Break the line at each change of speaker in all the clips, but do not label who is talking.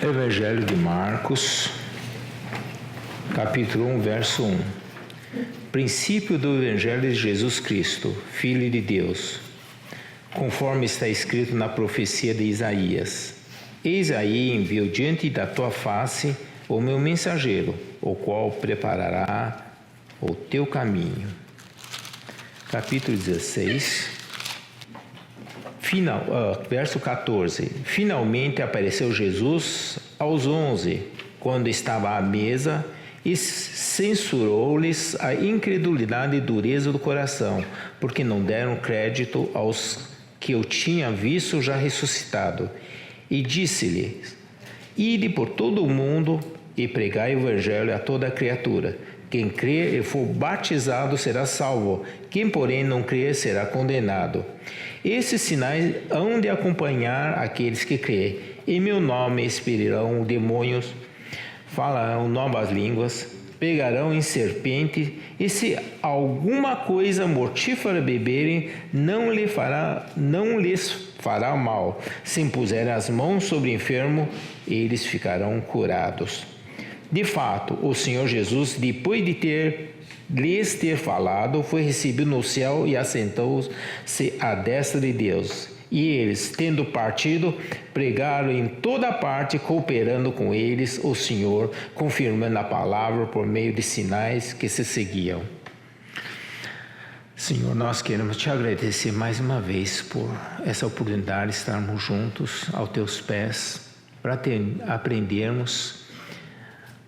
Evangelho de Marcos, capítulo 1, verso 1. Princípio do Evangelho de Jesus Cristo, Filho de Deus, conforme está escrito na profecia de Isaías. Eis aí envio diante da tua face o meu mensageiro, o qual preparará o teu caminho. Capítulo 16. Verso 14. Finalmente apareceu Jesus aos 11, quando estava à mesa, e censurou-lhes a incredulidade e dureza do coração, porque não deram crédito aos que eu tinha visto já ressuscitado. E disse-lhes: Ide por todo o mundo e pregai o evangelho a toda a criatura. Quem crer e for batizado será salvo, quem porém não crer será condenado. Esses sinais hão de acompanhar aqueles que crêem. Em meu nome expelirão demônios, falarão novas línguas, pegarão em serpente, e se alguma coisa mortífera beberem, não lhes fará mal. Se impuserem as mãos sobre o enfermo, eles ficarão curados. De fato, o Senhor Jesus, depois de lhes ter falado, foi recebido no céu e assentou-se à destra de Deus. E eles, tendo partido, pregaram em toda parte, cooperando com eles o Senhor, confirmando a palavra por meio de sinais que se seguiam. Senhor, nós queremos te agradecer mais uma vez por essa oportunidade de estarmos juntos aos teus pés, para aprendermos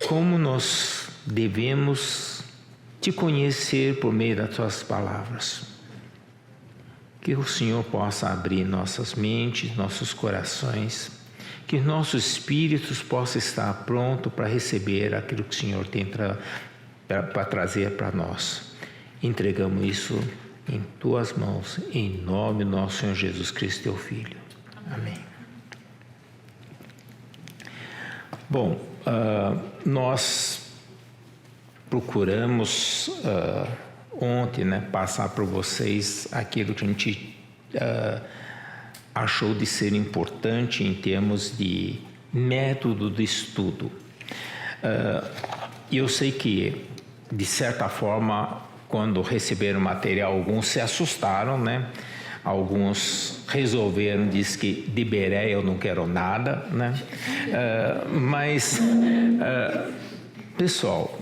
como nós devemos te conhecer por meio das tuas palavras. Que o Senhor possa abrir nossas mentes, nossos corações, que nossos espíritos possam estar prontos para receber aquilo que o Senhor tem para trazer para nós. Entregamos isso em tuas mãos, em nome do nosso Senhor Jesus Cristo, teu Filho. Amém. Bom, nós procuramos ontem, passar para vocês aquilo que a gente achou de ser importante em termos de método de estudo. Eu sei que, de certa forma, quando receberam o material, alguns se assustaram, Alguns resolveram, diz que de Bereia eu não quero nada, pessoal,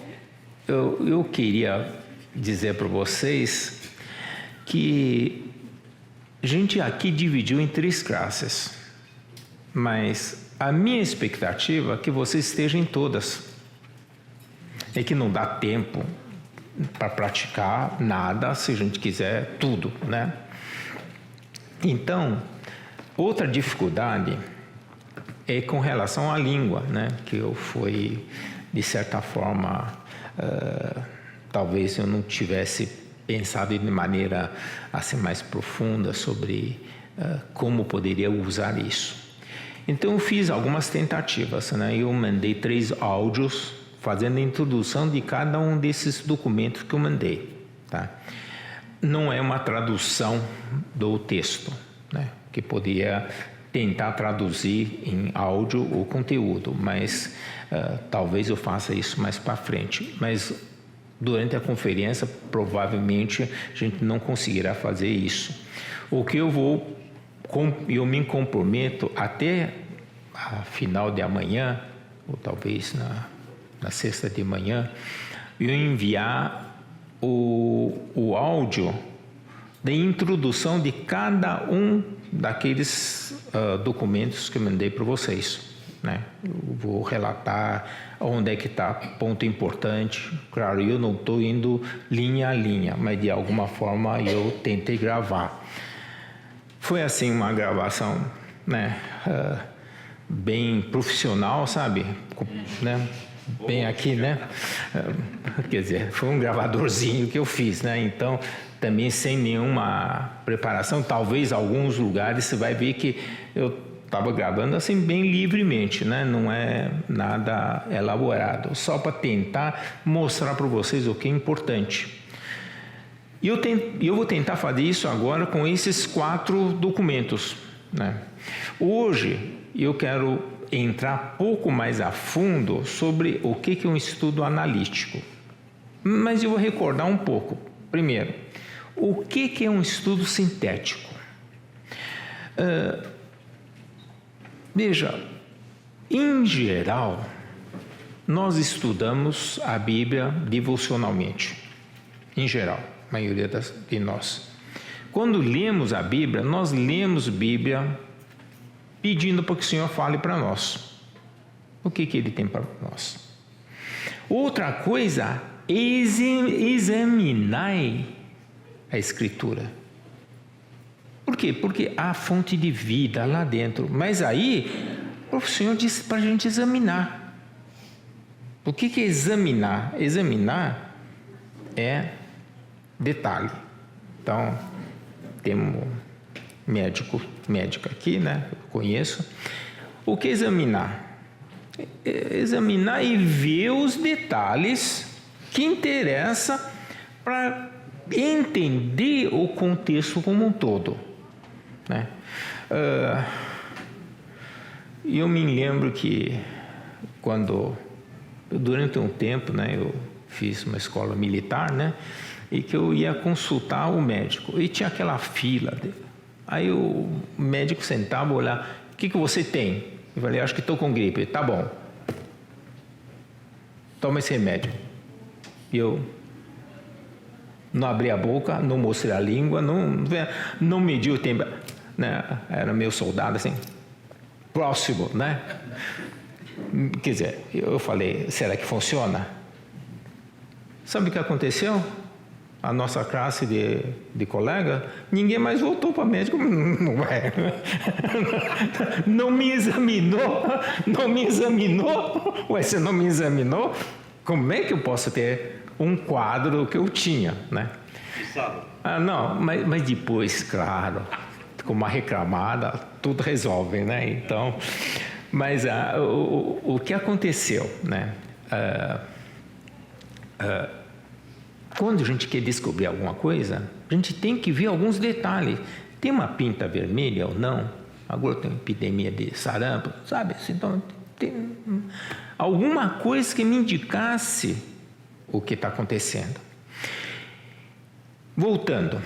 eu queria dizer para vocês que a gente aqui dividiu em 3 classes, mas a minha expectativa é que vocês estejam em todas. É que não dá tempo para praticar nada, se a gente quiser tudo, Então, outra dificuldade é com relação à língua, que eu fui, de certa forma, talvez eu não tivesse pensado de maneira assim mais profunda sobre como poderia usar isso. Então, eu fiz algumas tentativas, Eu mandei 3 áudios fazendo a introdução de cada um desses documentos que eu mandei, Não é uma tradução do texto, que poderia tentar traduzir em áudio o conteúdo, mas talvez eu faça isso mais para frente. Mas durante a conferência, provavelmente, a gente não conseguirá fazer isso. O que eu me comprometo até a final de amanhã, ou talvez na sexta de manhã, eu enviar o áudio de introdução de cada um daqueles documentos que eu mandei para vocês, Eu vou relatar onde é que está ponto importante. Claro, eu não estou indo linha a linha, mas de alguma forma eu tentei gravar. Foi assim uma gravação, bem profissional, sabe? Bem aqui, Quer dizer, foi um gravadorzinho que eu fiz, Então, também sem nenhuma preparação. Talvez em alguns lugares você vai ver que eu estava gravando assim bem livremente, Não é nada elaborado, só para tentar mostrar para vocês o que é importante. E eu vou tentar fazer isso agora com esses 4 documentos, Hoje eu quero entrar pouco mais a fundo sobre o que é um estudo analítico. Mas eu vou recordar um pouco. Primeiro, o que é um estudo sintético? Veja, em geral, nós estudamos a Bíblia devocionalmente. Em geral, a maioria de nós. Quando lemos a Bíblia, nós lemos a Bíblia pedindo para que o Senhor fale para nós. O que Ele tem para nós? Outra coisa, examinai a Escritura. Por quê? Porque há fonte de vida lá dentro. Mas aí, o Senhor disse para a gente examinar. O que é examinar? Examinar é detalhe. Então, temos médico aqui, né? Eu conheço. O que é examinar? Examinar e ver os detalhes que interessam para entender o contexto como um todo, né? Eu me lembro que durante um tempo, né, eu fiz uma escola militar, né, e que eu ia consultar o médico e tinha aquela fila. Aí o médico sentava, olhava, o que você tem? Eu falei, acho que estou com gripe. Tá bom, toma esse remédio. E eu não abri a boca, não mostrei a língua, não medi o tempo, né? Era meu soldado assim, próximo, né? Quer dizer, eu falei, será que funciona? Sabe o que aconteceu? A nossa classe de colega, ninguém mais voltou para médico, não me examinou. Ué, você não me examinou? Como é que eu posso ter um quadro que eu tinha, né? Não, mas depois, claro, com uma reclamada, tudo resolve, né? Então, mas o que aconteceu, né? Quando a gente quer descobrir alguma coisa, a gente tem que ver alguns detalhes. Tem uma pinta vermelha ou não? Agora tem uma epidemia de sarampo, sabe? Então, tem alguma coisa que me indicasse o que está acontecendo. Voltando,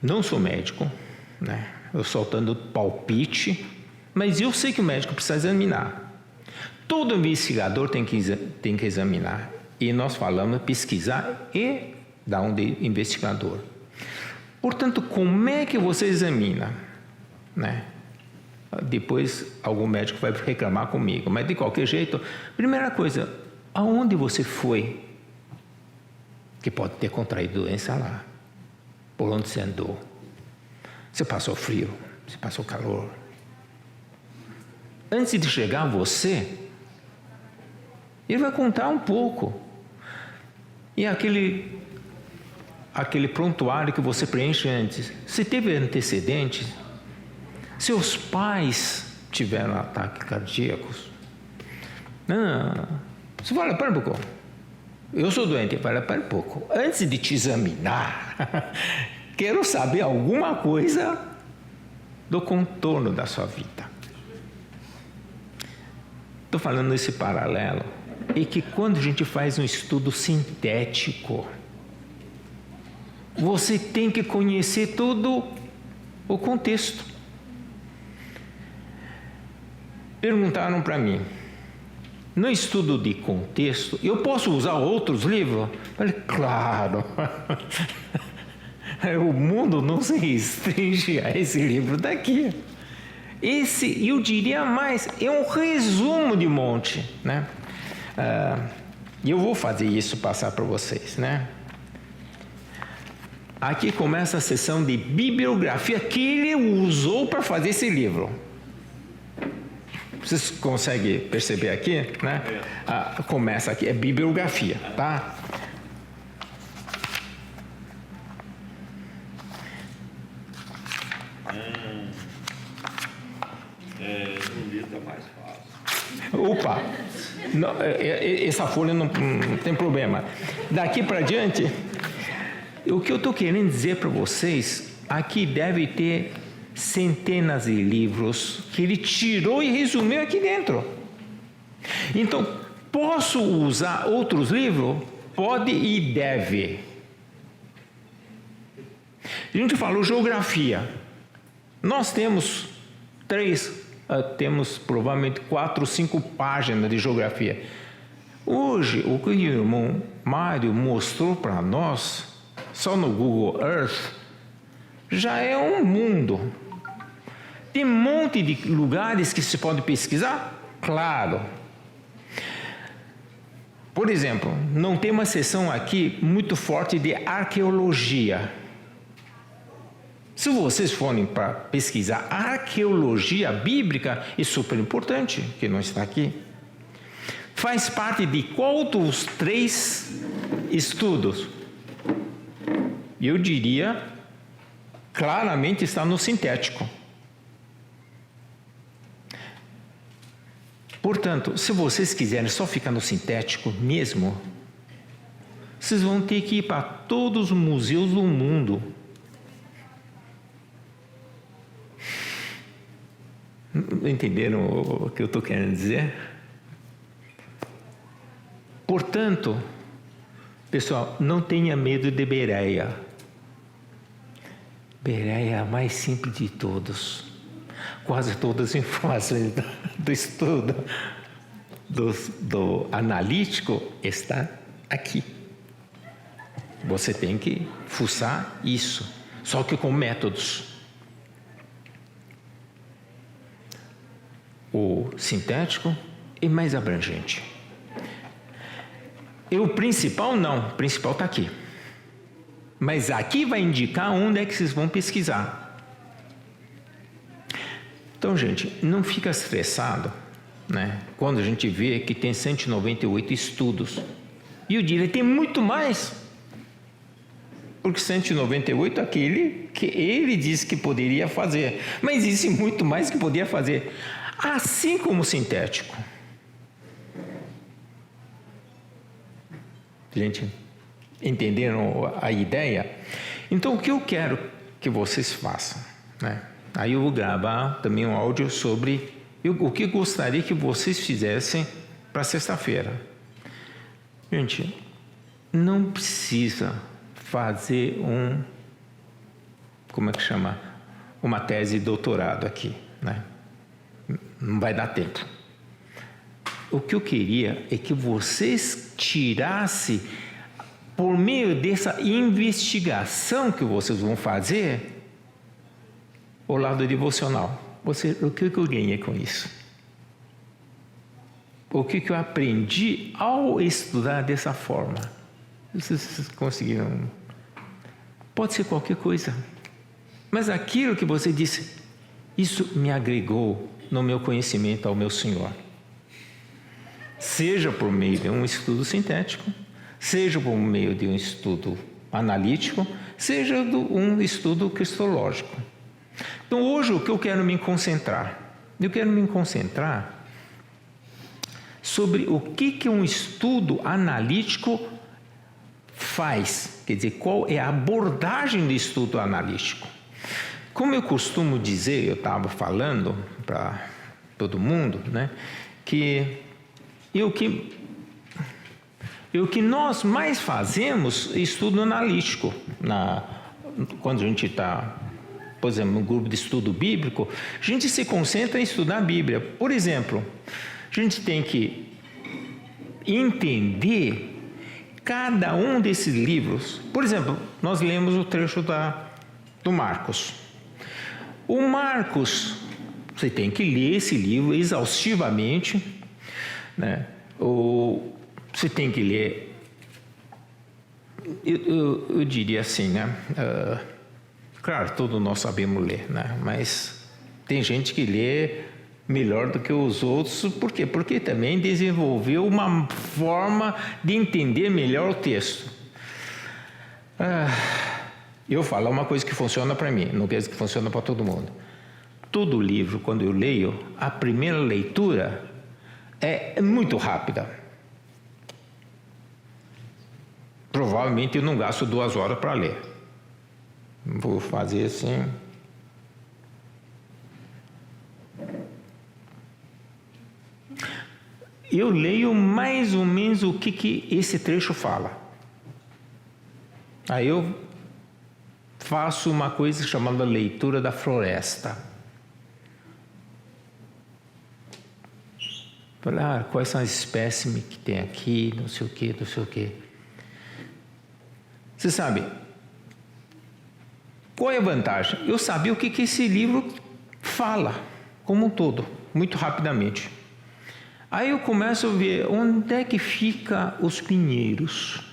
não sou médico, né? Eu soltando palpite, mas eu sei que o médico precisa examinar. Todo investigador tem que examinar. E nós falamos pesquisar e dar um de investigador. Portanto, como é que você examina, né? Depois algum médico vai reclamar comigo, mas de qualquer jeito, primeira coisa, aonde você foi que pode ter contraído doença lá? Por onde você andou? Você passou frio? Você passou calor? Antes de chegar a você, ele vai contar um pouco. E aquele prontuário que você preenche antes, você teve antecedentes? Seus pais tiveram ataques cardíacos? Não. Você fala, para um pouco. Eu sou doente. Fala, para um pouco. Antes de te examinar, quero saber alguma coisa do contorno da sua vida. Estou falando nesse paralelo. E que quando a gente faz um estudo sintético, você tem que conhecer todo o contexto. Perguntaram para mim, no estudo de contexto, eu posso usar outros livros? Eu falei, claro. O mundo não se restringe a esse livro daqui. Esse, eu diria mais, é um resumo de um monte, né? E eu vou fazer isso passar para vocês, né? Aqui começa a sessão de bibliografia que ele usou para fazer esse livro. Vocês conseguem perceber aqui, né? Começa aqui, é bibliografia, tá?
No livro está mais fácil.
Opa! Não, essa folha não tem problema. Daqui para diante, o que eu estou querendo dizer para vocês, aqui deve ter centenas de livros que ele tirou e resumiu aqui dentro. Então, posso usar outros livros? Pode e deve. A gente falou geografia. Nós temos temos provavelmente 4 ou 5 páginas de geografia. Hoje, o que o irmão Mário mostrou para nós, só no Google Earth, já é um mundo. Tem um monte de lugares que se pode pesquisar? Claro. Por exemplo, não tem uma seção aqui muito forte de arqueologia. Se vocês forem para pesquisar arqueologia bíblica, é super importante, que não está aqui. Faz parte de qual dos 3 estudos? Eu diria, claramente está no sintético. Portanto, se vocês quiserem só ficar no sintético mesmo, vocês vão ter que ir para todos os museus do mundo. Entenderam o que eu estou querendo dizer? Portanto, pessoal, não tenha medo de Bereia. Bereia é a mais simples de todos. Quase todas as informações do estudo do analítico está aqui. Você tem que fuçar isso, só que com métodos. O sintético é mais abrangente. E o principal não, o principal está aqui. Mas aqui vai indicar onde é que vocês vão pesquisar. Então, gente, não fica estressado, né? Quando a gente vê que tem 198 estudos. E eu diria, tem muito mais. Porque 198 é aquele que ele disse que poderia fazer. Mas existe muito mais que poderia fazer. Assim como o sintético. Gente, entenderam a ideia? Então, o que eu quero que vocês façam, né? Aí eu vou gravar também um áudio sobre o que eu gostaria que vocês fizessem para sexta-feira. Gente, não precisa fazer como é que chama? Uma tese de doutorado aqui, né? Não vai dar tempo. O que eu queria é que vocês tirassem, por meio dessa investigação que vocês vão fazer, o lado devocional. O que eu ganhei com isso? O que eu aprendi ao estudar dessa forma? Vocês conseguiram? Pode ser qualquer coisa. Mas aquilo que você disse, isso me agregou no meu conhecimento ao meu Senhor. Seja por meio de um estudo sintético, seja por meio de um estudo analítico, seja um estudo cristológico. Então, hoje, o que eu quero me concentrar? Eu quero me concentrar sobre o que um estudo analítico faz, quer dizer, qual é a abordagem do estudo analítico. Como eu costumo dizer, eu estava falando para todo mundo, né, que o que nós mais fazemos é estudo analítico. Quando a gente está, por exemplo, no grupo de estudo bíblico, a gente se concentra em estudar a Bíblia. Por exemplo, a gente tem que entender cada um desses livros. Por exemplo, nós lemos o trecho do Marcos. O Marcos, você tem que ler esse livro exaustivamente, né? Você tem que ler, eu diria assim, né? Claro, todos nós sabemos ler, né? Mas tem gente que lê melhor do que os outros. Por quê? Porque também desenvolveu uma forma de entender melhor o texto. Eu falo uma coisa que funciona para mim, não quer dizer que funciona para todo mundo. Todo livro, quando eu leio, a primeira leitura é muito rápida. Provavelmente eu não gasto 2 horas para ler. Vou fazer assim. eu leio mais ou menos o que esse trecho fala. Aí eu faço uma coisa chamada leitura da floresta. Falar quais são as espécimes que tem aqui, não sei o que, não sei o que. Você sabe, qual é a vantagem? Eu sabia o que esse livro fala, como um todo, muito rapidamente. Aí eu começo a ver onde é que fica os pinheiros.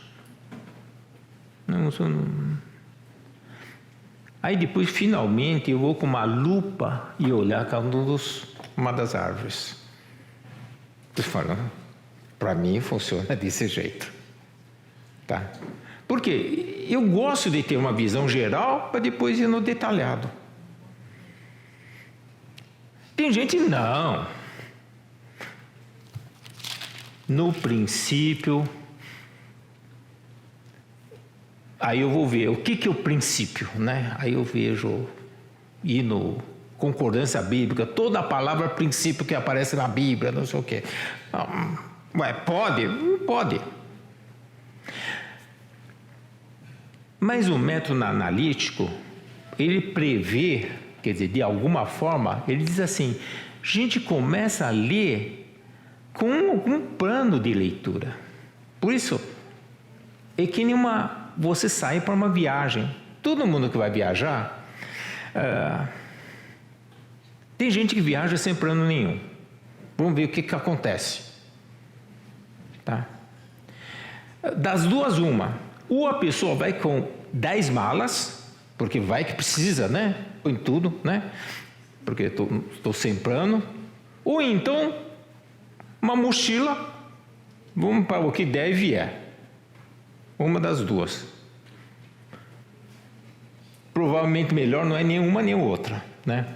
Aí depois, finalmente, eu vou com uma lupa e olhar cada uma das árvores. Eu falo, para mim funciona desse jeito. Tá? Porque eu gosto de ter uma visão geral para depois ir no detalhado. Tem gente, não. No princípio, aí eu vou ver o que é o princípio, né? Aí eu vejo, e no concordância bíblica, toda a palavra princípio que aparece na Bíblia, não sei o quê. Ué, pode? Não pode. Mas o método analítico, ele prevê, quer dizer, de alguma forma, ele diz assim, a gente começa a ler com algum plano de leitura. Por isso, é que nem você sai para uma viagem. Todo mundo que vai viajar, tem gente que viaja sem plano nenhum. Vamos ver o que acontece. Tá? Das duas, uma. Ou a pessoa vai com 10 malas, porque vai que precisa, né? Põe tudo, né? Porque estou sem plano. Ou então, uma mochila, vamos para o que der e vier. Uma das duas. Provavelmente melhor não é nenhuma nem outra, né?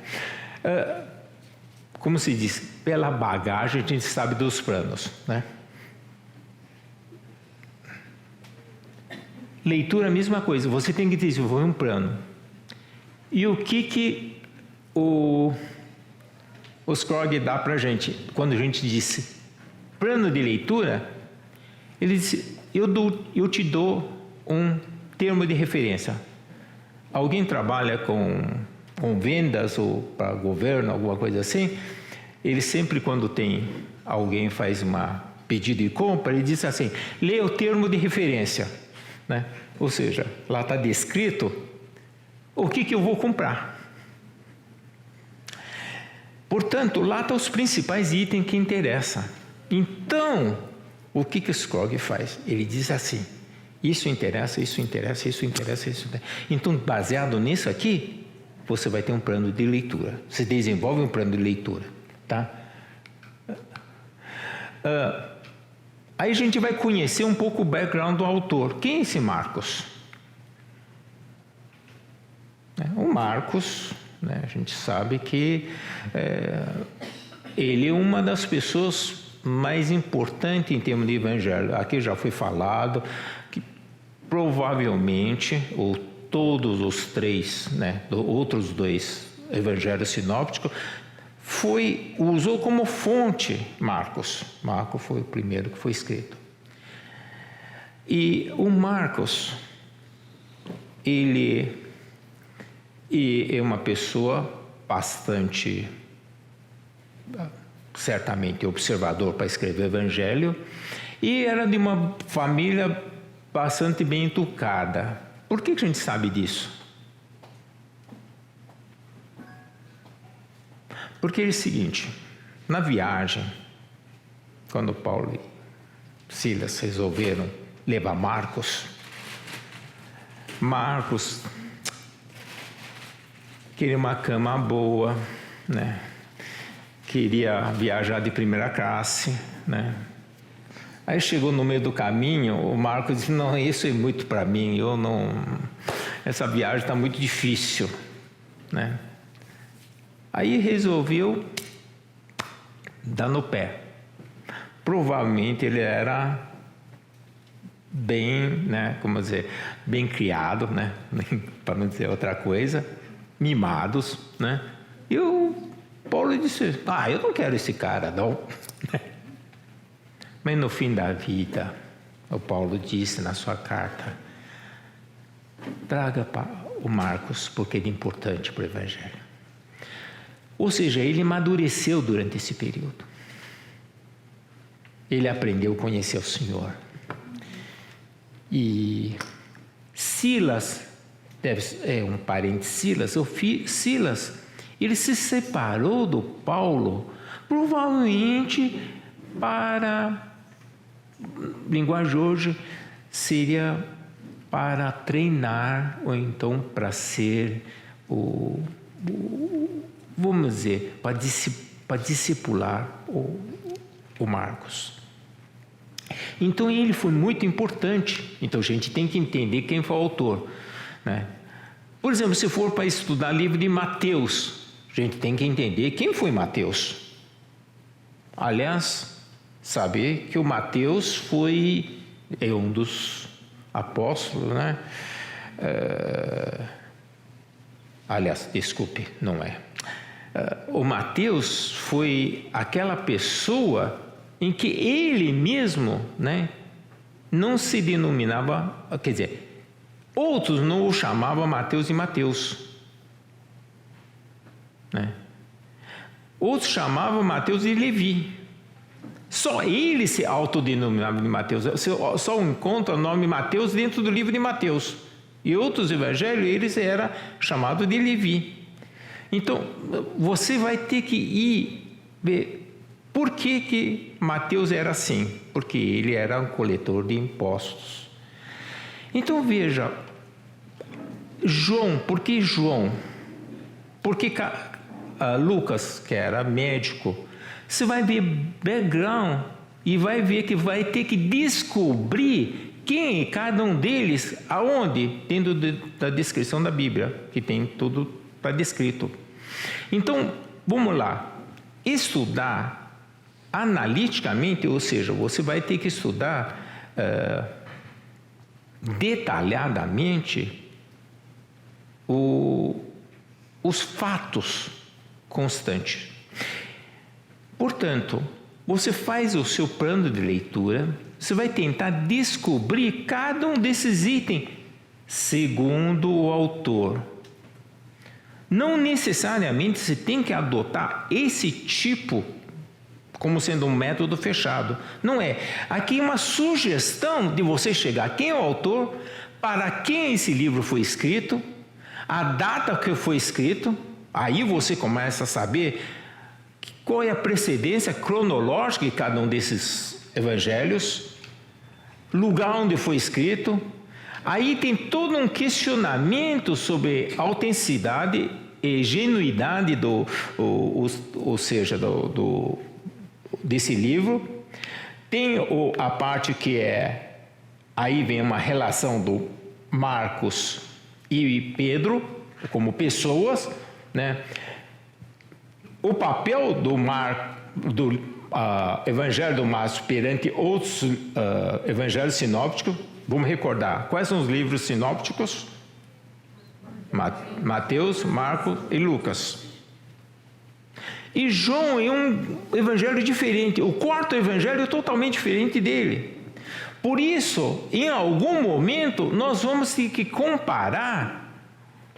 Como se diz, pela bagagem a gente sabe dos planos, né? Leitura, a mesma coisa, você tem que desenvolver um plano. E o que o Scroggie dá para a gente, quando a gente disse plano de leitura, ele disse, eu te dou um termo de referência. Alguém trabalha com vendas ou para governo, alguma coisa assim, ele sempre, quando tem alguém faz uma pedido de compra, ele diz assim, lê o termo de referência, né? Ou seja, lá está descrito o que eu vou comprar. Portanto, lá estão os principais itens que interessam. Então, o que o Scroggie faz? Ele diz assim, isso interessa, isso interessa, isso interessa, isso interessa. Então, baseado nisso aqui, você vai ter um plano de leitura. Você desenvolve um plano de leitura, tá? Aí a gente vai conhecer um pouco o background do autor. Quem é esse Marcos? O Marcos, né, a gente sabe que ele é uma das pessoas mais importantes em termos de evangelho. Aqui já foi falado que provavelmente, ou todos os três, né, outros dois evangelhos sinópticos, usou como fonte Marcos. Marcos foi o primeiro que foi escrito. E o Marcos, ele é uma pessoa bastante, certamente, observador para escrever o evangelho, e era de uma família bastante bem educada. Por que a gente sabe disso? Porque é o seguinte, na viagem, quando Paulo e Silas resolveram levar Marcos queria uma cama boa, né? Queria viajar de primeira classe, né? Aí chegou no meio do caminho, o Marcos disse, não, isso é muito para mim, essa viagem está muito difícil, né? Aí resolveu dar no pé. Provavelmente ele era bem, né, como dizer, bem criado, né, para não dizer outra coisa, mimados, né? E o Paulo disse, eu não quero esse cara, não. Mas no fim da vida, o Paulo disse na sua carta, traga o Marcos, porque ele é importante para o Evangelho. Ou seja, ele amadureceu durante esse período. Ele aprendeu a conhecer o Senhor. E Silas, um parente de Silas, Silas, ele se separou do Paulo, provavelmente para, linguagem hoje, seria para treinar, ou então para ser vamos dizer, para discipular o Marcos. Então ele foi muito importante. Então a gente tem que entender quem foi o autor, né? Por exemplo, se for para estudar o livro de Mateus, a gente tem que entender quem foi Mateus. Aliás, saber que o Mateus foi um dos apóstolos, né? Aliás, desculpe, não é. O Mateus foi aquela pessoa em que ele mesmo, né, não se denominava, quer dizer, outros não o chamavam Mateus de Mateus, né? Outros chamavam Mateus de Levi. Só ele se autodenominava de Mateus. Você só encontra o nome Mateus dentro do livro de Mateus. E outros evangelhos, eles eram chamados de Levi. Então, você vai ter que ir ver por que Mateus era assim. Porque ele era um coletor de impostos. Então, veja, João, por que João? Porque Lucas, que era médico, você vai ver background e vai ver que vai ter que descobrir quem cada um deles, aonde, dentro da descrição da Bíblia, que tem tudo está descrito. Então, vamos lá, estudar analiticamente, ou seja, você vai ter que estudar detalhadamente os fatos constantes. Portanto, você faz o seu plano de leitura, você vai tentar descobrir cada um desses itens segundo o autor. Não necessariamente você tem que adotar esse tipo como sendo um método fechado. Não é. Aqui é uma sugestão de você chegar quem é o autor, para quem esse livro foi escrito, a data que foi escrito, aí você começa a saber qual é a precedência cronológica de cada um desses evangelhos, lugar onde foi escrito. Aí tem todo um questionamento sobre a autenticidade e genuidade desse livro. Tem a parte que aí vem uma relação do Marcos e Pedro como pessoas, né? O papel do Evangelho do Marcos perante outros evangelhos sinópticos. Vamos recordar, quais são os livros sinópticos? Mateus, Marcos e Lucas. E João é um evangelho diferente. O quarto evangelho é totalmente diferente dele. Por isso, em algum momento, nós vamos ter que comparar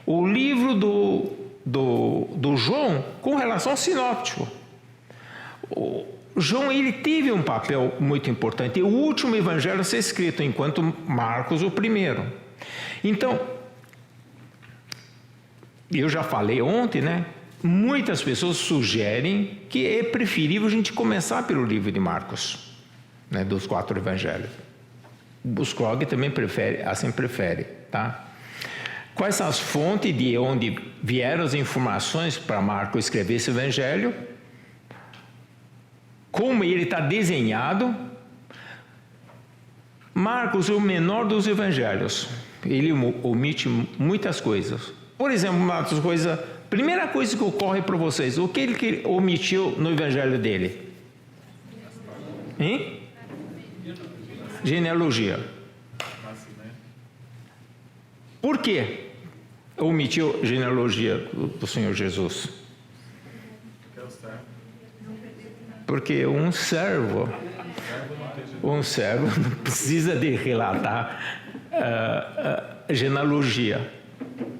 o livro do João com relação ao sinóptico. João, ele teve um papel muito importante, é o último evangelho a ser escrito, enquanto Marcos o primeiro. Então, eu já falei ontem, né? Muitas pessoas sugerem que é preferível a gente começar pelo livro de Marcos, né? Dos 4 evangelhos. O Scroggie também prefere, tá? Quais são as fontes de onde vieram as informações para Marcos escrever esse evangelho? Como ele está desenhado? Marcos é o menor dos evangelhos. Ele omite muitas coisas. Por exemplo, uma das coisas, primeira coisa que ocorre para vocês, o que ele omitiu no evangelho dele? Hein? Genealogia. Por que omitiu a genealogia do Senhor Jesus? Porque um servo Um servo não precisa de relatar genealogia.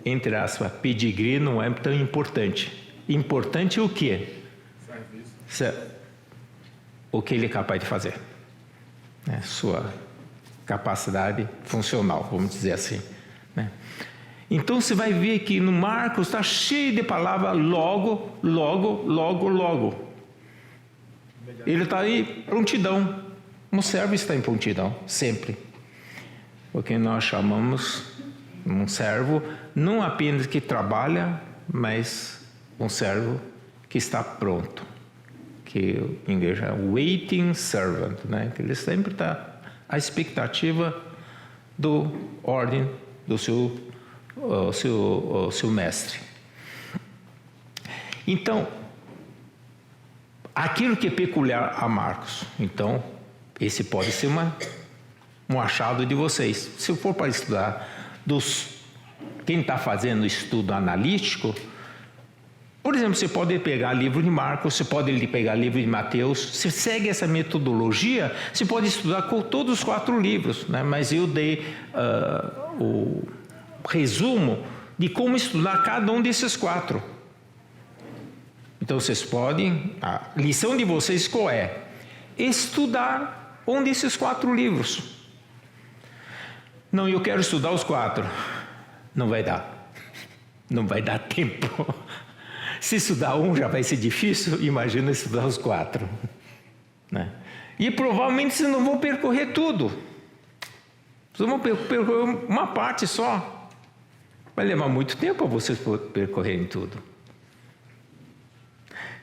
Entre aspas, pedigree não é tão importante. Importante é o quê? O que ele é capaz de fazer. Sua capacidade funcional, vamos dizer assim. Né? Então você vai ver que no Marcos está cheio de palavras logo, logo, logo, logo. Ele está aí, prontidão. Um servo está em prontidão, sempre. O que nós chamamos um servo, não apenas que trabalha, mas um servo que está pronto. Que em inglês é waiting servant, né? Que ele sempre está à expectativa do ordem do seu mestre. Então, aquilo que é peculiar a Marcos, então, esse pode ser um achado de vocês. Se for para estudar quem está fazendo estudo analítico, por exemplo, você pode pegar livro de Marcos, você pode pegar livro de Mateus, você segue essa metodologia, você pode estudar com todos os 4 livros, né? Mas eu dei o resumo de como estudar cada um desses 4. Então vocês podem, a lição de vocês qual é? Estudar um desses 4 livros. Não, eu quero estudar os 4. Não vai dar. Não vai dar tempo. Se estudar um já vai ser difícil, imagina estudar os 4. Né? E provavelmente vocês não vão percorrer tudo. Vocês vão percorrer uma parte só. Vai levar muito tempo para vocês percorrerem tudo.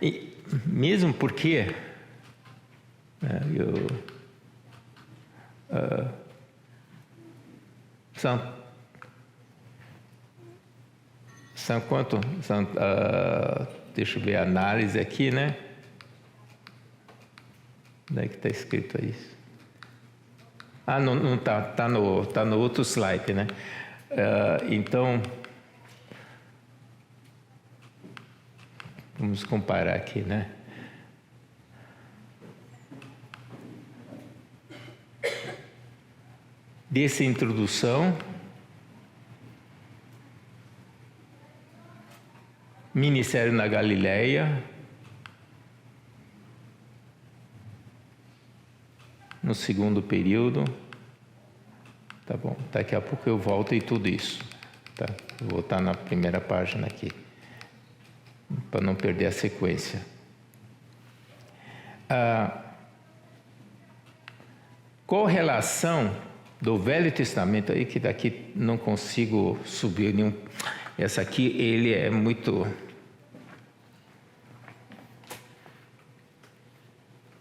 E mesmo porque são quanto? Deixa eu ver a análise aqui, né? Onde é que está escrito isso? Não está. Está no outro slide, né? Então, vamos comparar aqui, né? Dessa introdução, ministério na Galileia, no segundo período, tá bom, daqui a pouco eu volto e tudo isso, tá? Vou voltar na primeira página aqui, para não perder a sequência. Qual relação do Velho Testamento aí, que daqui não consigo subir nenhum. Essa aqui, ele é muito.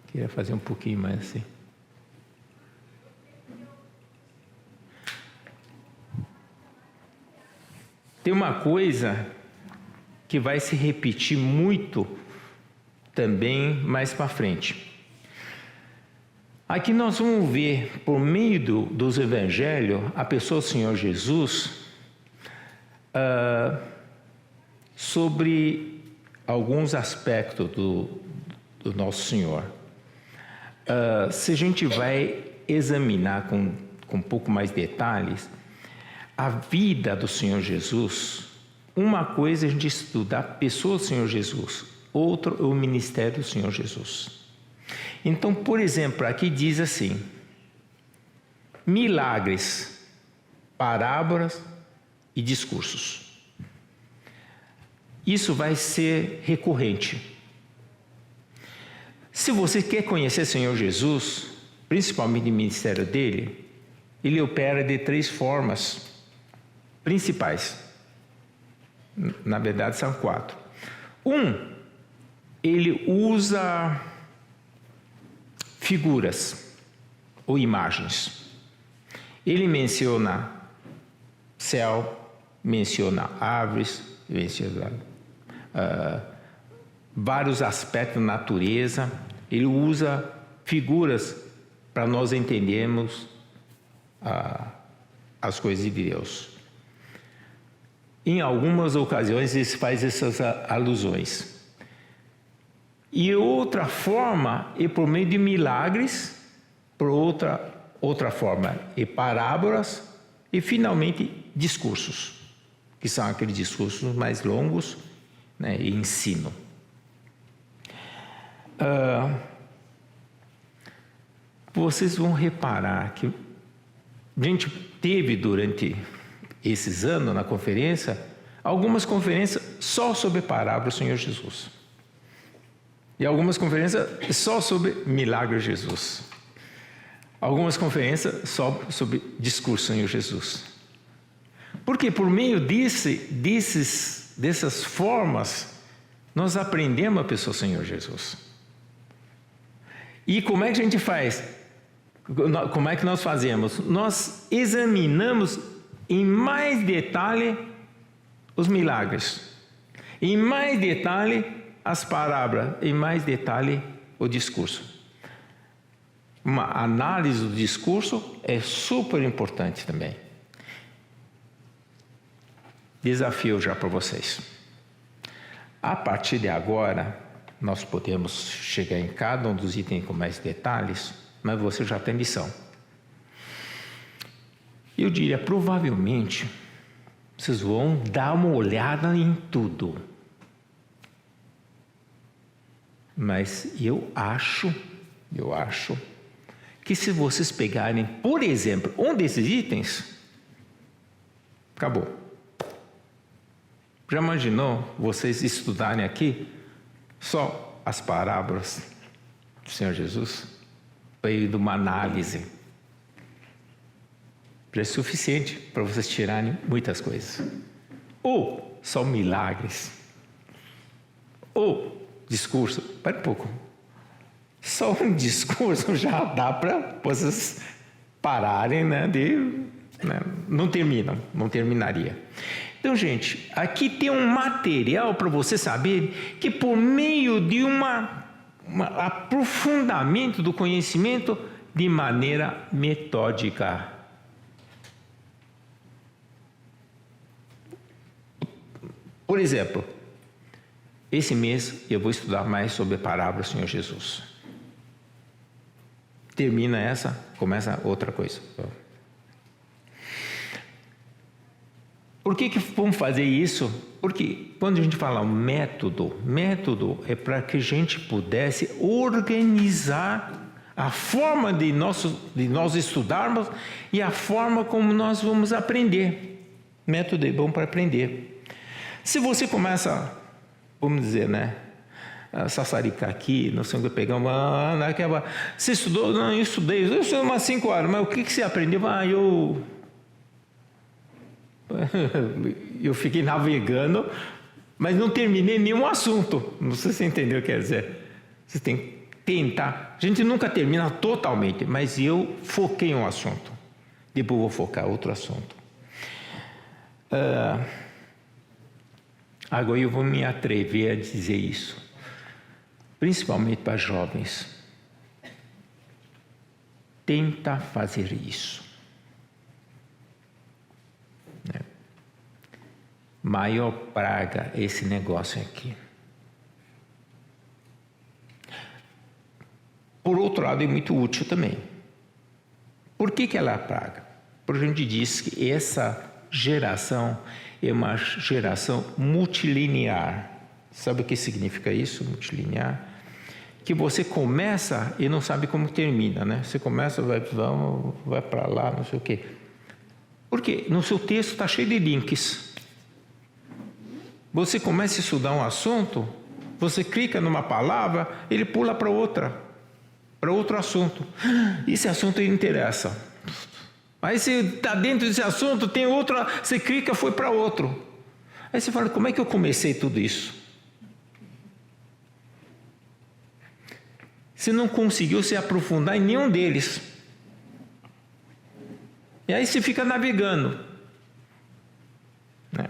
Queria fazer um pouquinho mais assim. Tem uma coisa que vai se repetir muito também mais para frente. Aqui nós vamos ver, por meio dos evangelhos, a pessoa do Senhor Jesus, sobre alguns aspectos do nosso Senhor. Se a gente vai examinar com um pouco mais detalhes, a vida do Senhor Jesus, uma coisa é a gente estudar a pessoa do Senhor Jesus, outra é o ministério do Senhor Jesus. Então, por exemplo, aqui diz assim: milagres, parábolas e discursos. Isso vai ser recorrente. Se você quer conhecer o Senhor Jesus, principalmente o ministério dele, ele opera de 3 formas principais. Na verdade, são 4. Ele usa figuras ou imagens. Ele menciona céu, menciona árvores, menciona vários aspectos da natureza. Ele usa figuras para nós entendermos as coisas de Deus. Em algumas ocasiões ele faz essas alusões. E outra forma é por meio de milagres por outra forma, e parábolas, e finalmente discursos, que são aqueles discursos mais longos, né, e ensino. Vocês vão reparar que a gente teve durante esses anos na conferência, algumas conferências só sobre parábolas do Senhor Jesus. E algumas conferências só sobre milagre de Jesus. Algumas conferências só sobre discurso do Senhor Jesus. Porque por meio dessas formas, nós aprendemos a pessoa do Senhor Jesus. E como é que a gente faz? Como é que nós fazemos? Nós examinamos em mais detalhe os milagres, em mais detalhe as parábolas, em mais detalhe o discurso. Uma análise do discurso é super importante também. Desafio já para vocês. A partir de agora, nós podemos chegar em cada um dos itens com mais detalhes, mas você já tem lição. Eu diria, provavelmente, vocês vão dar uma olhada em tudo. Mas eu acho que se vocês pegarem, por exemplo, um desses itens, acabou. Já imaginou vocês estudarem aqui só as parábolas do Senhor Jesus? Para ir de uma análise. Já é suficiente para vocês tirarem muitas coisas. Ou só milagres. Ou discurso. Espera um pouco. Só um discurso já dá para vocês pararem, né? Não terminaria. Então, gente, aqui tem um material para você saber que por meio de um aprofundamento do conhecimento de maneira metódica. Por exemplo, esse mês eu vou estudar mais sobre a parábola do Senhor Jesus. Termina essa, começa outra coisa. Por que vamos fazer isso? Porque quando a gente fala método é para que a gente pudesse organizar a forma de nós estudarmos e a forma como nós vamos aprender. Método é bom para aprender. Se você começa, vamos dizer, né? Sassaricar aqui, não sei o que pegar você estudou? Não, eu estudei umas 5 horas, mas o que você aprendeu? Eu fiquei navegando, mas não terminei nenhum assunto. Não sei se você entendeu o que quer dizer. Você tem que tentar. A gente nunca termina totalmente, mas eu foquei em um assunto. Depois vou focar em outro assunto. Agora eu vou me atrever a dizer isso, principalmente para jovens. Tenta fazer isso. Maior praga esse negócio aqui. Por outro lado, é muito útil também. Por que ela é praga? Porque a gente diz que essa geração é uma geração multilinear. Sabe o que significa isso, multilinear? Que você começa e não sabe como termina, né? Você começa, vai para lá, não sei o quê. Porque no seu texto está cheio de links. Você começa a estudar um assunto, você clica numa palavra, ele pula para outro assunto. Esse assunto interessa. Aí você está dentro desse assunto, tem outro, você clica, foi para outro. Aí você fala, como é que eu comecei tudo isso? Você não conseguiu se aprofundar em nenhum deles. E aí você fica navegando. Né?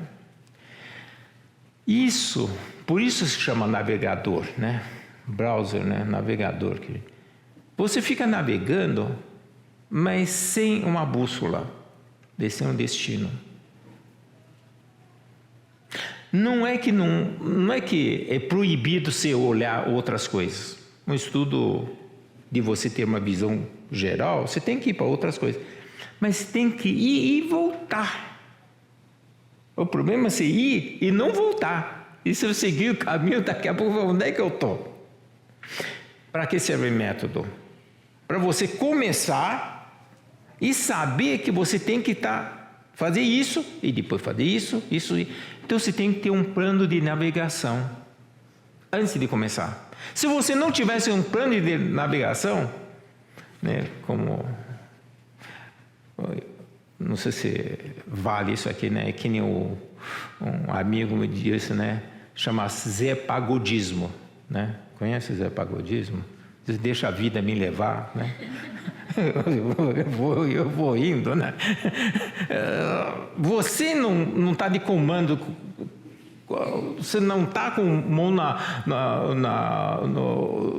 Por isso se chama navegador, né? Browser, né? Navegador. Você fica navegando, mas sem uma bússola, sem um destino. Não é que é proibido você olhar outras coisas. Um estudo de você ter uma visão geral, você tem que ir para outras coisas. Mas tem que ir e voltar. O problema é você ir e não voltar. E se eu seguir o caminho, daqui a pouco, onde é que eu estou? Para que serve o método? Para você começar e saber que você tem que fazer isso, e depois fazer isso. Então você tem que ter um plano de navegação antes de começar. Se você não tivesse um plano de navegação, né, como... Não sei se vale isso aqui, né? É que nem um amigo me disse, né? Chama-se Zé Pagodismo, né? Conhece o Zé Pagodismo? Deixa a vida me levar, né? Eu vou indo, né? Você não está de comando, você não está com mão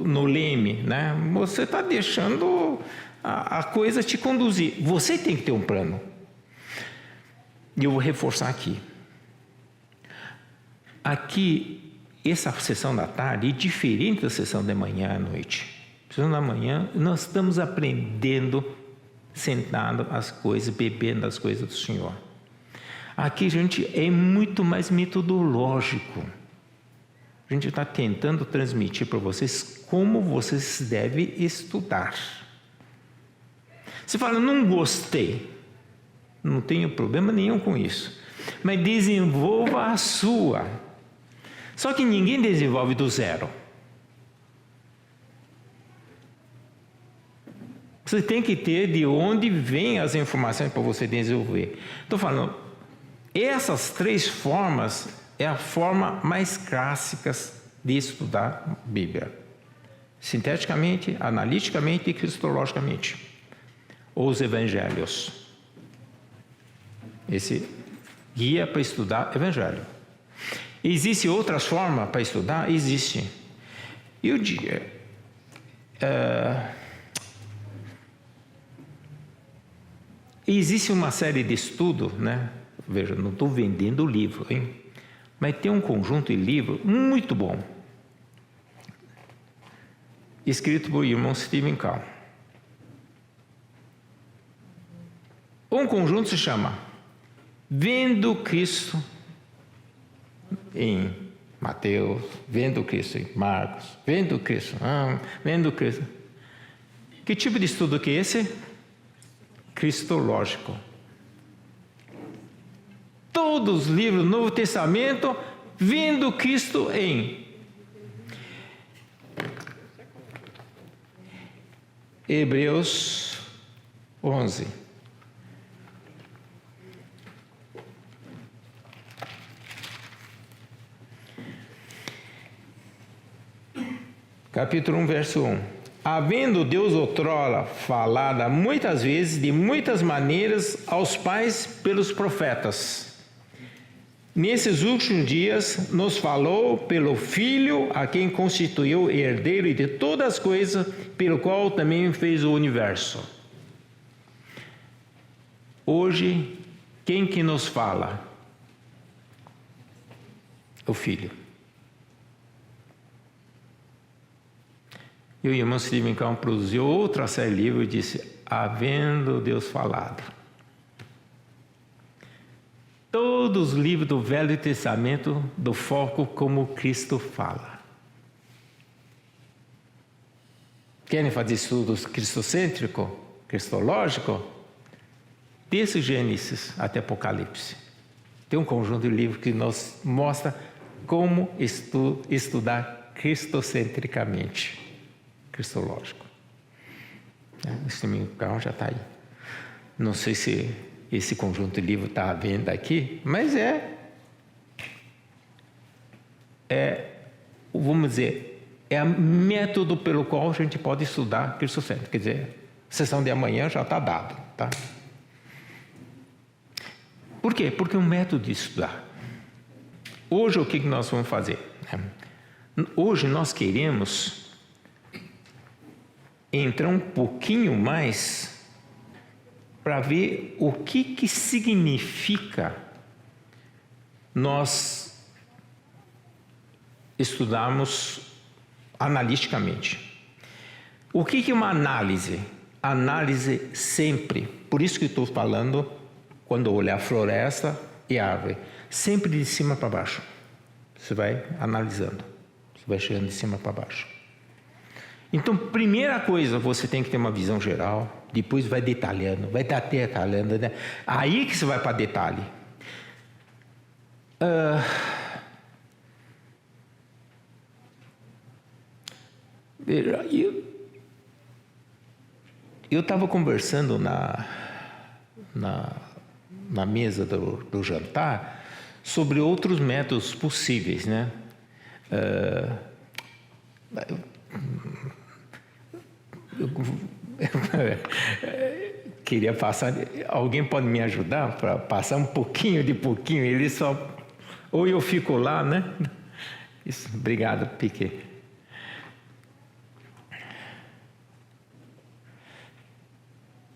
no leme, né? Você está deixando a coisa te conduzir. Você tem que ter um plano. E eu vou reforçar aqui. Aqui, essa sessão da tarde é diferente da sessão da manhã à noite. A sessão da manhã, nós estamos aprendendo, sentado as coisas, bebendo as coisas do Senhor. Aqui, gente, é muito mais metodológico. A gente está tentando transmitir para vocês como vocês devem estudar. Você fala, não gostei. Não tenho problema nenhum com isso. Mas desenvolva a sua. Só que ninguém desenvolve do zero. Você tem que ter de onde vêm as informações para você desenvolver. Estou falando, essas 3 formas é a forma mais clássica de estudar a Bíblia. Sinteticamente, analiticamente e cristologicamente. Os evangelhos. Esse guia para estudar evangelho. Existem outras formas para estudar? Existe. E o dia... existe uma série de estudos, né? Veja, não estou vendendo o livro, hein? Mas tem um conjunto de livros muito bom. Escrito por irmão Stephen Carl. Um conjunto se chama Vendo Cristo em Mateus, Vendo Cristo em Marcos, Vendo Cristo, Vendo Cristo. Que tipo de estudo que é esse? Cristológico. Todos os livros do Novo Testamento, vendo Cristo em Hebreus 11. Capítulo 1, verso 1. Havendo Deus outrora falado muitas vezes, de muitas maneiras, aos pais pelos profetas. Nesses últimos dias nos falou pelo Filho, a quem constituiu herdeiro de todas as coisas, pelo qual também fez o universo. Hoje, quem que nos fala? O Filho. E o irmão Stephen Carl produziu outra série de livros e disse, havendo Deus falado. Todos os livros do Velho Testamento do foco como Cristo fala. Querem fazer estudos cristocêntrico, cristológico? Desde Gênesis até Apocalipse. Tem um conjunto de livros que nos mostra como estudar cristocentricamente. Cristológico. Esse carro já está aí. Não sei se esse conjunto de livros está à venda aqui, mas vamos dizer, é o método pelo qual a gente pode estudar cristocêntrico. Quer dizer, a sessão de amanhã já está dado, tá? Por quê? Porque é um método de estudar. Hoje o que nós vamos fazer? Hoje nós queremos entrar um pouquinho mais para ver o que significa nós estudarmos analiticamente. O que é uma análise? Análise sempre. Por isso que estou falando, quando olhar floresta e árvore, sempre de cima para baixo. Você vai analisando. Você vai chegando de cima para baixo. Então, primeira coisa, você tem que ter uma visão geral. Depois vai detalhando. Né? Aí que você vai para detalhe. Eu estava conversando na mesa do jantar sobre outros métodos possíveis, né? Queria passar. Alguém pode me ajudar para passar um pouquinho de pouquinho? Ele só. Ou eu fico lá, né? Isso, obrigado, Piquet.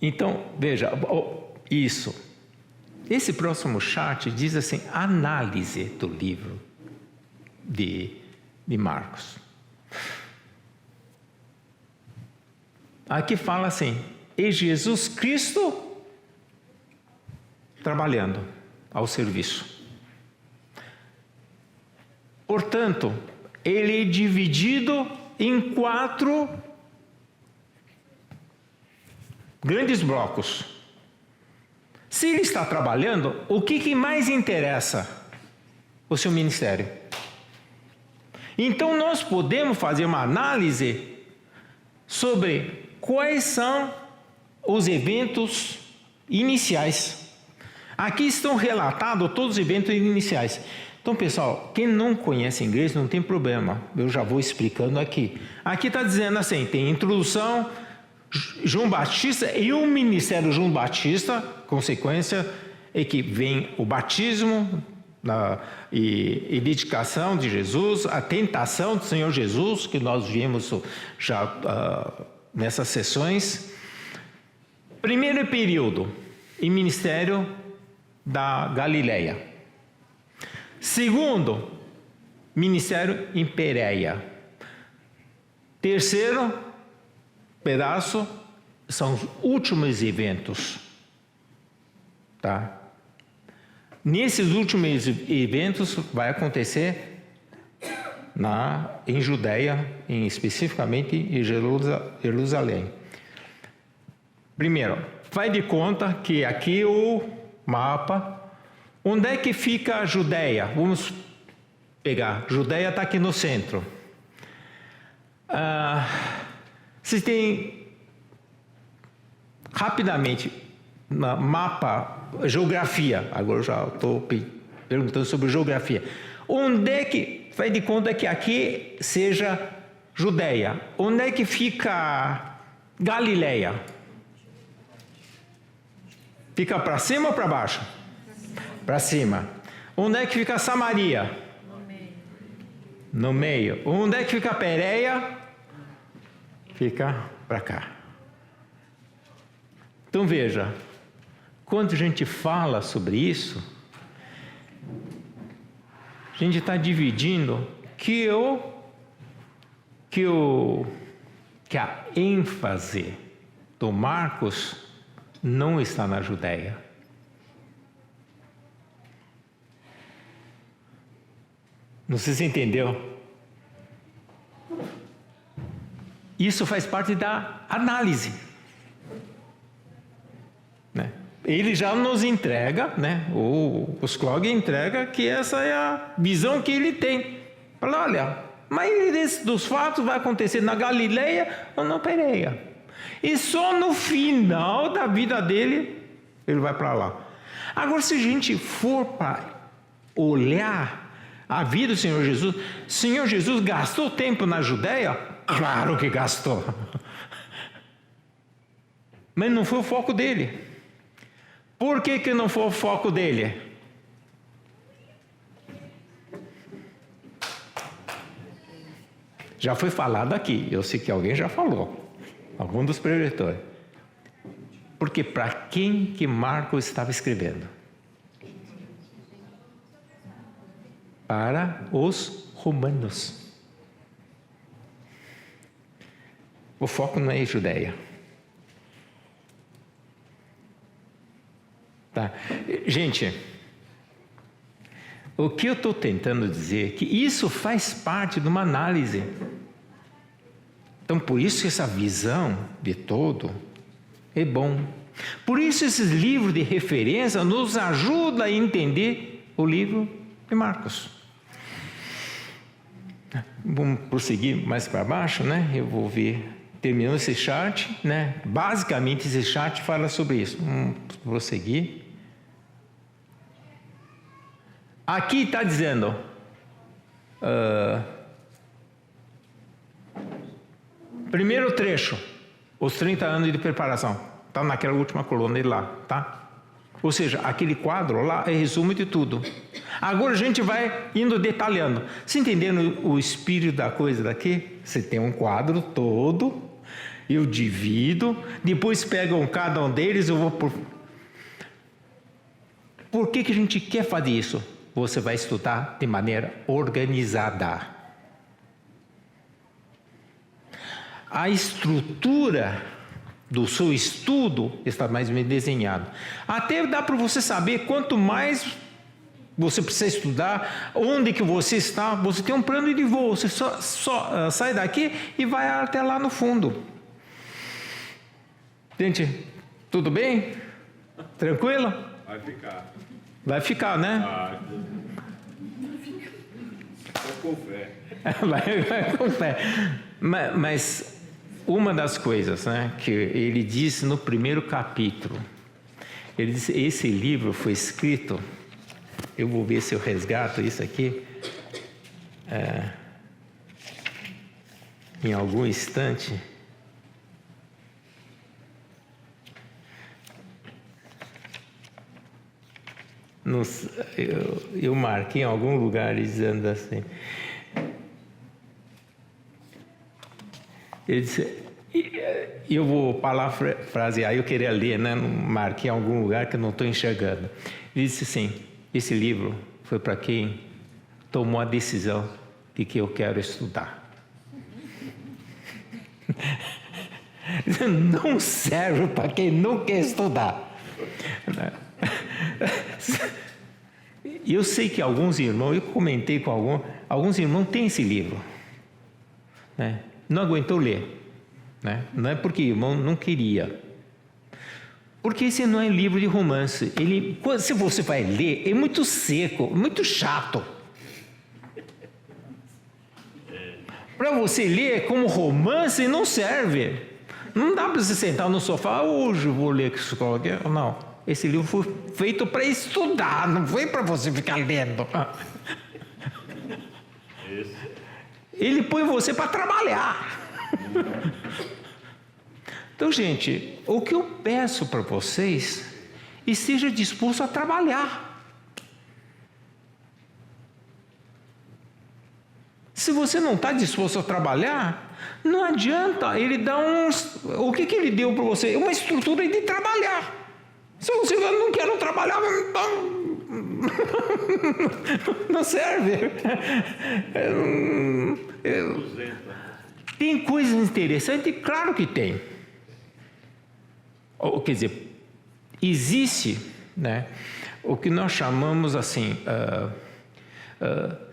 Então, veja, isso. Esse próximo chat diz assim, análise do livro de Marcos. Aqui fala assim, é Jesus Cristo trabalhando ao serviço. Portanto, ele é dividido em 4 grandes blocos. Se ele está trabalhando, o que mais interessa? O seu ministério. Então nós podemos fazer uma análise sobre quais são os eventos iniciais. Aqui estão relatados todos os eventos iniciais. Então, pessoal, quem não conhece inglês não tem problema. Eu já vou explicando aqui. Aqui está dizendo assim, tem introdução, João Batista e o ministério João Batista, consequência é que vem o batismo e dedicação de Jesus, a tentação do Senhor Jesus, que nós vimos já nessas sessões. Primeiro período, em ministério da Galileia. Segundo, ministério em Pérea. Terceiro pedaço são os últimos eventos, tá? Nesses últimos eventos vai acontecer em Judeia, especificamente em Jerusalém. Primeiro, faz de conta que aqui o mapa, onde é que fica a Judeia? Vamos pegar, Judeia está aqui no centro. Vocês têm, rapidamente, mapa, geografia, agora eu já estou perguntando sobre geografia. Onde é que, faz de conta que aqui seja Judeia, onde é que fica Galileia? Fica para cima ou para baixo? Para cima. Onde é que fica Samaria? No meio. Onde é que fica Pérea? Fica para cá. Então veja, quando a gente fala sobre isso, a gente está dividindo que a ênfase do Marcos não está na Judeia. Não sei se entendeu. Isso faz parte da análise. Né? Ele já nos entrega, né? O Schlog entrega que essa é a visão que ele tem. Fala, olha, a maioria dos fatos vai acontecer na Galileia ou na Pérea. E só no final da vida dele, ele vai para lá. Agora, se a gente for para olhar a vida do Senhor Jesus gastou tempo na Judeia? Claro que gastou. Mas não foi o foco dele. Por que não foi o foco dele? Já foi falado aqui, eu sei que alguém já falou. Algum dos preletores. Porque para quem que Marcos estava escrevendo? Para os romanos. O foco não é Judéia. Tá? Gente, o que eu estou tentando dizer é que isso faz parte de uma análise. Então, por isso essa visão de todo é bom. Por isso esses livros de referência nos ajudam a entender o livro de Marcos. Vamos prosseguir mais para baixo, né? Eu vou ver, terminando esse chart, né? Basicamente esse chart fala sobre isso. Vamos prosseguir. Aqui está dizendo, primeiro trecho, os 30 anos de preparação, está naquela última coluna de lá, tá? Ou seja, aquele quadro lá é resumo de tudo. Agora a gente vai indo detalhando. Você entendendo o espírito da coisa daqui? Você tem um quadro todo, eu divido, depois pegam cada um deles, eu vou Por que a gente quer fazer isso? Você vai estudar de maneira organizada. A estrutura do seu estudo está mais bem desenhado. Até dá para você saber quanto mais você precisa estudar, onde que você está, você tem um plano de voo, você só sai daqui e vai até lá no fundo. Gente, tudo bem? Tranquilo?
Vai ficar.
Vai ficar, né?
Vai com fé.
Vai com fé. Mas uma das coisas, né, que ele disse no primeiro capítulo, ele disse, esse livro foi escrito, eu vou ver se eu resgato isso aqui, em algum instante. Eu marquei em algum lugar dizendo assim. Ele disse, eu vou parafrasear, eu queria ler, né? Marquei em algum lugar que eu não estou enxergando. Ele disse assim, esse livro foi para quem tomou a decisão de que eu quero estudar. Não serve para quem não quer estudar. Eu sei que alguns irmãos, eu comentei com alguns irmãos têm esse livro, né? Não aguentou ler, né? Não é porque o irmão não queria, porque esse não é livro de romance. Se você vai ler, é muito seco, muito chato. Para você ler como romance não serve. Não dá para você sentar no sofá, hoje eu vou ler isso aqui. Não. Esse livro foi feito para estudar, não foi para você ficar lendo. Ele põe você para trabalhar. Então, gente, o que eu peço para vocês, esteja disposto a trabalhar. Se você não está disposto a trabalhar, não adianta. Ele dá o que ele deu para você? Uma estrutura de trabalhar. Se você não quer trabalhar, não serve. Tem coisas interessantes? Claro que tem. Quer dizer, existe, né, o que nós chamamos assim,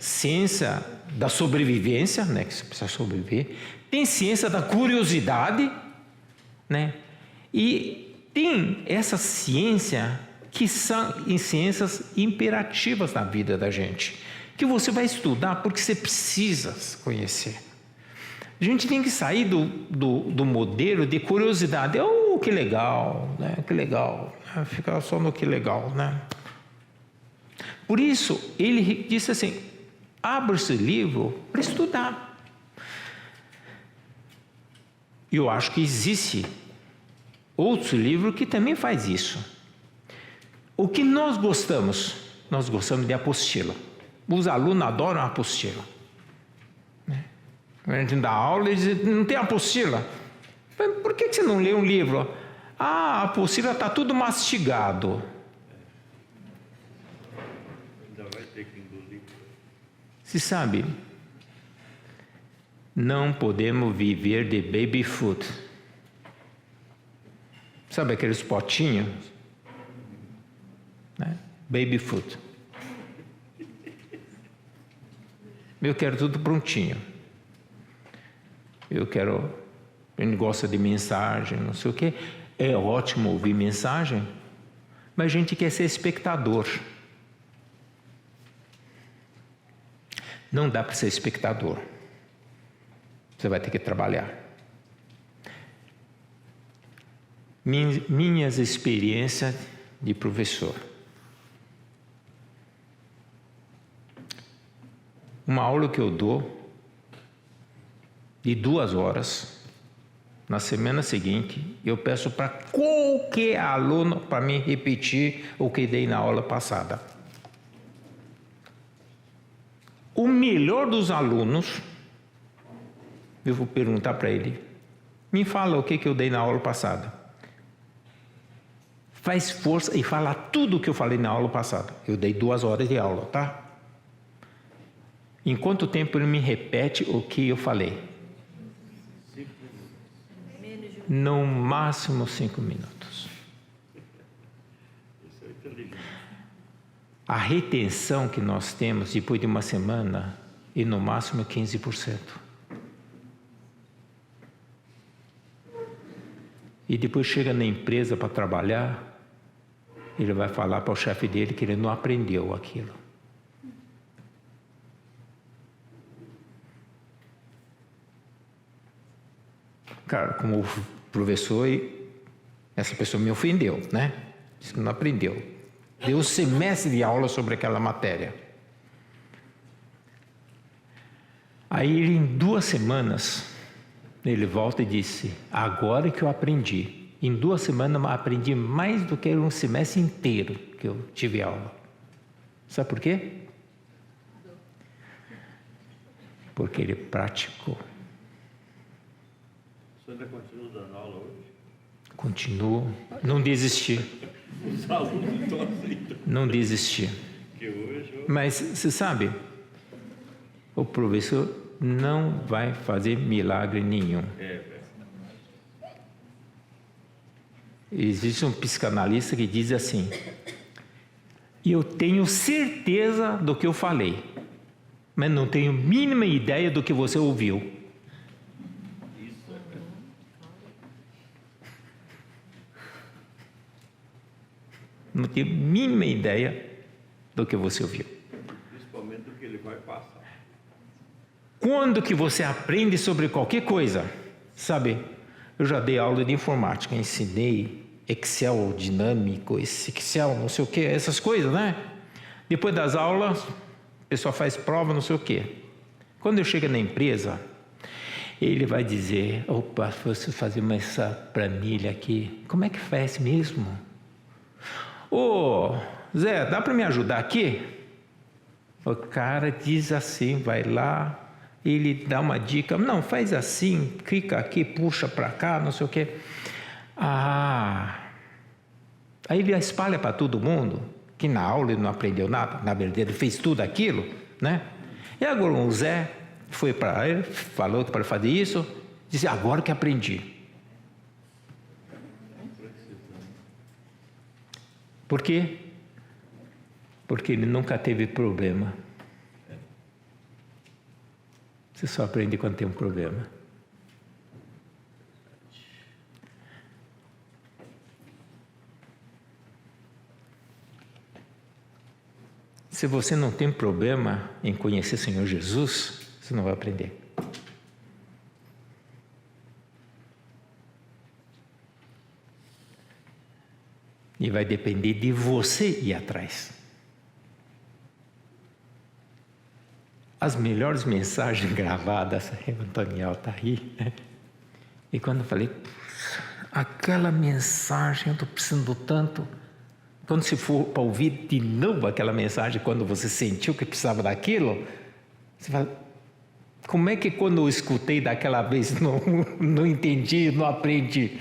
ciência da sobrevivência, né, que você precisa sobreviver. Tem ciência da curiosidade, né, e tem essa ciência que são ciências imperativas na vida da gente, que você vai estudar porque você precisa conhecer. A gente tem que sair do modelo de curiosidade. Oh, que legal, né? Que legal. Ficar só no que legal, né? Por isso, ele disse assim, abra esse livro para estudar. E eu acho que existe outro livro que também faz isso. O que nós gostamos? Nós gostamos de apostila. Os alunos adoram a apostila. A gente dá aula e diz, não tem apostila? Por que você não lê um livro? A apostila está tudo mastigado.
Ainda vai ter que engolir.
Você sabe, Não podemos viver de baby food. Sabe aqueles potinhos? Né? Baby food. Eu quero tudo prontinho. A gente gosta de mensagem, não sei o quê. É ótimo ouvir mensagem, mas a gente quer ser espectador. Não dá para ser espectador. Você vai ter que trabalhar. Minhas experiências de professor. Uma aula que eu dou de 2 horas, na semana seguinte, eu peço para qualquer aluno para me repetir o que dei na aula passada. O melhor dos alunos, eu vou perguntar para ele, me fala o que eu dei na aula passada. Faz força e fala tudo o que eu falei na aula passada. Eu dei 2 horas de aula, tá? Em quanto tempo ele me repete o que eu falei? No máximo 5 minutos. A retenção que nós temos depois de uma semana é no máximo 15%. E depois chega na empresa para trabalhar, ele vai falar para o chefe dele que ele não aprendeu aquilo. Cara, como professor, essa pessoa me ofendeu, né? Disse que não aprendeu. Deu um semestre de aula sobre aquela matéria. Aí, em 2 semanas, ele volta e disse, agora que eu aprendi. Em 2 semanas, eu aprendi mais do que um semestre inteiro que eu tive aula. Sabe por quê? Porque ele praticou.
Você ainda continua dando aula hoje?
Continuo. Não desisti.
Os alunos estão assim.
Não desisti.
Que hoje...
Mas, você sabe, o professor não vai fazer milagre nenhum. Existe um psicanalista que diz assim, eu tenho certeza do que eu falei, mas não tenho a mínima ideia do que você ouviu. Não tenho a mínima ideia do que você ouviu.
Principalmente do que ele vai passar.
Quando que você aprende sobre qualquer coisa, sabe? Eu já dei aula de informática, ensinei Excel dinâmico, Excel não sei o que, essas coisas, né? Depois das aulas, o pessoal faz prova, não sei o que. Quando eu chego na empresa, ele vai dizer, opa, se fazer essa planilha aqui, como é que faz mesmo? Ô, Zé, dá para me ajudar aqui? O cara diz assim, vai lá, ele dá uma dica, não, faz assim, clica aqui, puxa para cá, não sei o quê. Aí ele espalha para todo mundo, que na aula ele não aprendeu nada, na verdade ele fez tudo aquilo, né? E agora o Zé foi para ele, falou para fazer isso, disse, agora que aprendi. Por quê? Porque ele nunca teve problema. Você só aprende quando tem um problema. Se você não tem problema em conhecer o Senhor Jesus, você não vai aprender. E vai depender de você ir atrás. As melhores mensagens gravadas, o Antoniel está aí, né? E quando eu falei, aquela mensagem, eu estou precisando tanto. Quando se for para ouvir de novo aquela mensagem, quando você sentiu que precisava daquilo, você fala, como é que quando eu escutei daquela vez não entendi, não aprendi?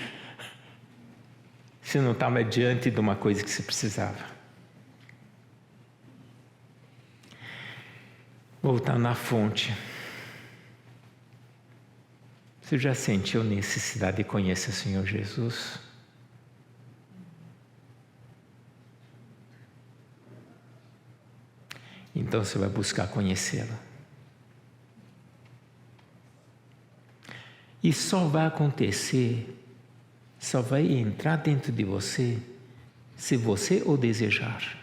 Você não estava diante de uma coisa que você precisava. Voltar na fonte. Você já sentiu necessidade de conhecer o Senhor Jesus? Então você vai buscar conhecê-lo. E só vai acontecer, só vai entrar dentro de você, se você o desejar.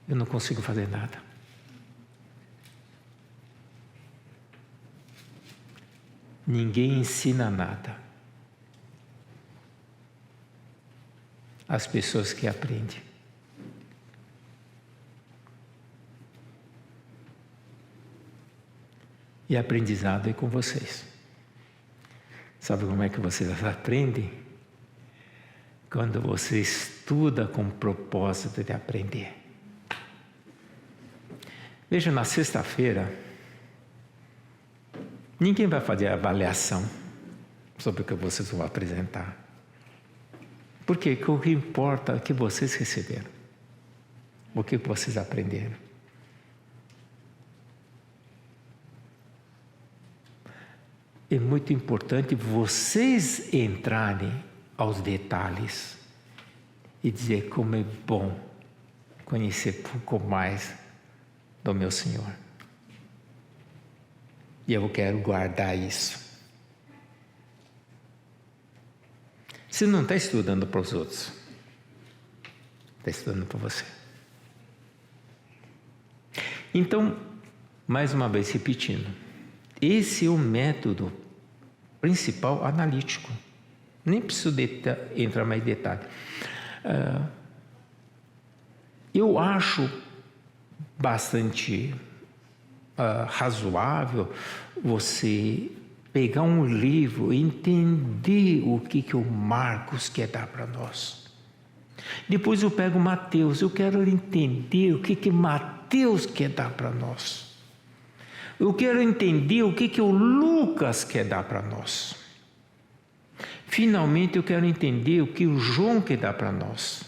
Eu não consigo fazer nada. Ninguém ensina nada. As pessoas que aprendem. E aprendizado é com vocês. Sabe como é que vocês aprendem? Quando você estuda com o propósito de aprender. Veja, na sexta-feira, ninguém vai fazer avaliação sobre o que vocês vão apresentar. Porque o que importa é o que vocês receberam. O que vocês aprenderam. É muito importante vocês entrarem aos detalhes e dizer como é bom conhecer um pouco mais do meu Senhor. E eu quero guardar isso. Você não está estudando para os outros. Está estudando para você. Então, mais uma vez repetindo. Esse é o método principal analítico. Nem preciso entrar mais em detalhe. Eu acho bastante razoável você pegar um livro e entender o que o Marcos quer dar para nós. Depois eu pego Mateus, eu quero entender o que Mateus quer dar para nós. Eu quero entender o que o Lucas quer dar para nós. Finalmente eu quero entender o que o João quer dar para nós.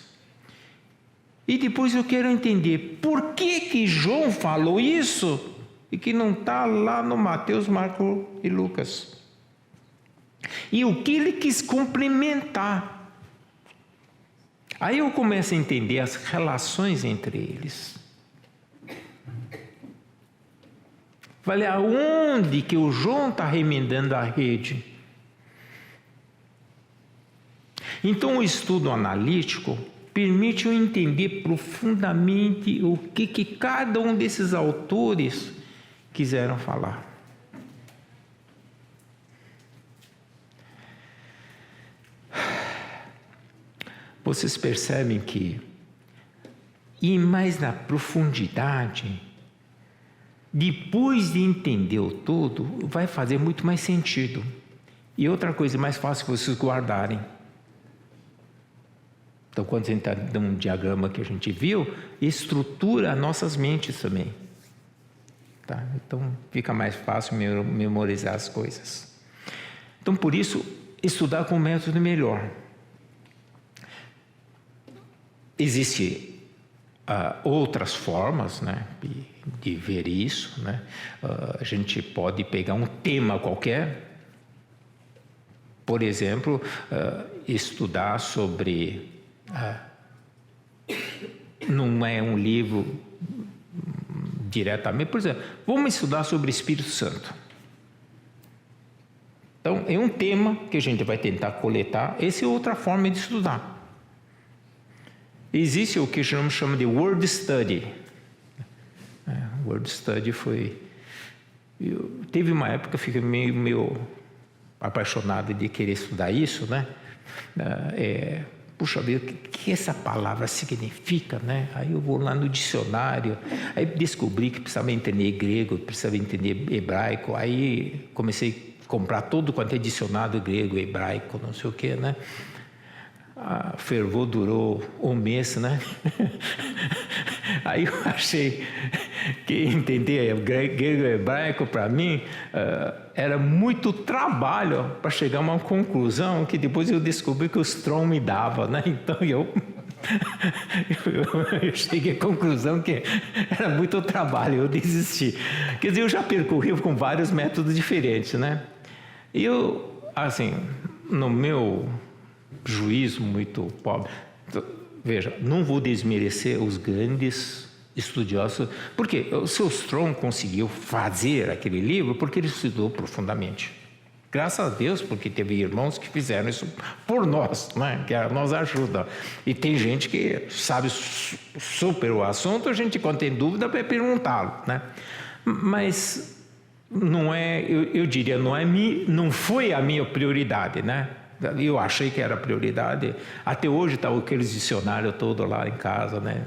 E depois eu quero entender por que João falou isso e que não está lá no Mateus, Marcos e Lucas. E o que ele quis complementar. Aí eu começo a entender as relações entre eles. Falei, aonde que o João está remendando a rede? Então o estudo analítico permite eu entender profundamente o que cada um desses autores quiseram falar. Vocês percebem que ir mais na profundidade, depois de entender o todo, vai fazer muito mais sentido. E outra coisa mais fácil vocês guardarem. Então, quando a gente está dando um diagrama que a gente viu, estrutura as nossas mentes também. Tá? Então, fica mais fácil memorizar as coisas. Então, por isso, estudar com método melhor. Existem outras formas, né, de ver isso. Né? A gente pode pegar um tema qualquer. Por exemplo, estudar sobre... não é um livro diretamente, por exemplo, vamos estudar sobre o Espírito Santo. Então, é um tema que a gente vai tentar coletar. Essa é outra forma de estudar. Existe o que a gente chama de Word Study. Word Study foi... teve uma época que eu fiquei meio apaixonado de querer estudar isso, né? Puxa vida, o que essa palavra significa, né? Aí eu vou lá no dicionário, aí descobri que precisava entender grego, precisava entender hebraico, aí comecei a comprar todo quanto é dicionário grego, hebraico, não sei o que, né? A fervor durou um mês, né? Aí eu achei que entender grego e hebraico para mim era muito trabalho para chegar a uma conclusão que depois eu descobri que o Strong me dava, né? Então eu cheguei à conclusão que era muito trabalho, eu desisti. Quer dizer, eu já percorri com vários métodos diferentes, né? Eu, assim, no meu juízo muito pobre, veja, não vou desmerecer os grandes estudiosos, porque o seu Strong conseguiu fazer aquele livro porque ele estudou profundamente. Graças a Deus, porque teve irmãos que fizeram isso por nós, né? Que nos ajuda. E tem gente que sabe super o assunto, a gente, quando tem dúvida, vai perguntá-lo, né? Mas não é, eu diria, não foi a minha prioridade, né? Eu achei que era prioridade. Até hoje está aqueles dicionários todos lá em casa, né?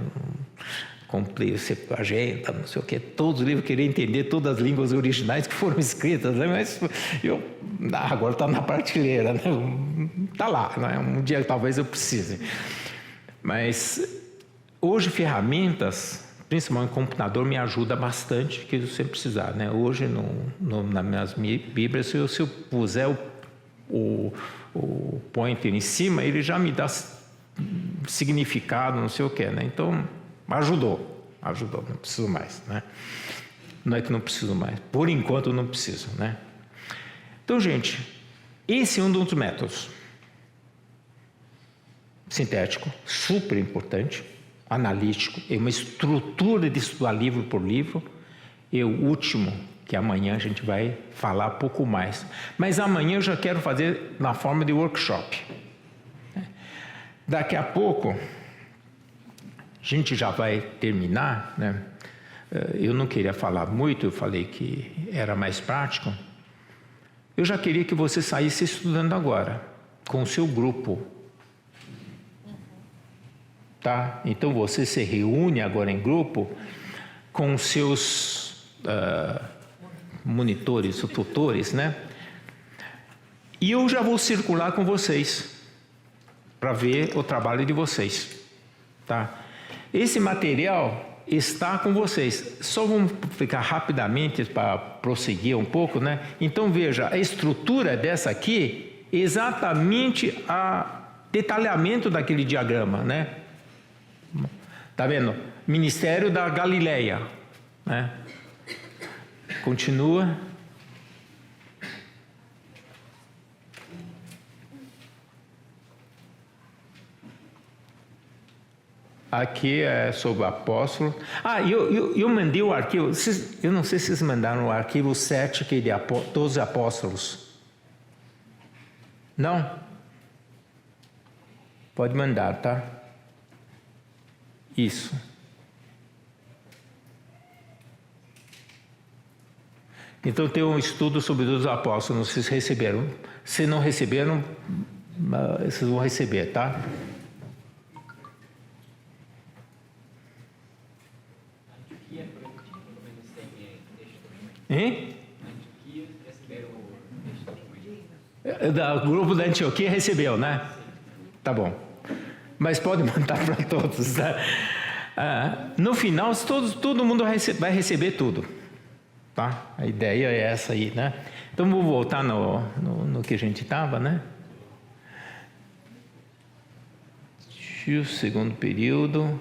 Comprei o Septuaginta, não sei o que, todos os livros, queria entender todas as línguas originais que foram escritas, né? Mas agora está na prateleira, né? Está lá, né? Um dia talvez eu precise. Mas hoje ferramentas, principalmente computador, me ajuda bastante, que você precisar, né? Hoje nas minhas bíblias, se eu puser o pointer em cima, ele já me dá significado, não sei o que, né? Então ajudou, não preciso mais, né? Não é que não preciso mais, por enquanto não preciso, né? Então, gente, esse é um dos métodos. Sintético, super importante, analítico, é uma estrutura de estudar livro por livro, e o último, que amanhã a gente vai falar um pouco mais. Mas amanhã eu já quero fazer na forma de workshop. Daqui a pouco, a gente já vai terminar, né? Eu não queria falar muito, eu falei que era mais prático. Eu já queria que você saísse estudando agora, com o seu grupo. Tá? Então você se reúne agora em grupo com os seus monitores, ou tutores, né? E eu já vou circular com vocês para ver o trabalho de vocês, tá? Esse material está com vocês. Só vamos ficar rapidamente para prosseguir um pouco, né? Então veja, a estrutura dessa aqui, exatamente a detalhamento daquele diagrama, né? Tá vendo? Ministério da Galileia, né? Continua. Aqui é sobre o apóstolo. Eu mandei o arquivo. Eu não sei se vocês mandaram o arquivo 7 que é de 12 apóstolos. Não? Pode mandar, tá? Isso. Então tem um estudo sobre os apóstolos, vocês receberam. Se não receberam, vocês vão receber, tá? Hein? O grupo da Antioquia recebeu, né? Tá bom. Mas pode mandar para todos, tá? No final, todo mundo vai receber tudo, tá? A ideia é essa aí, né? Então, vou voltar no que a gente estava, né? O segundo período.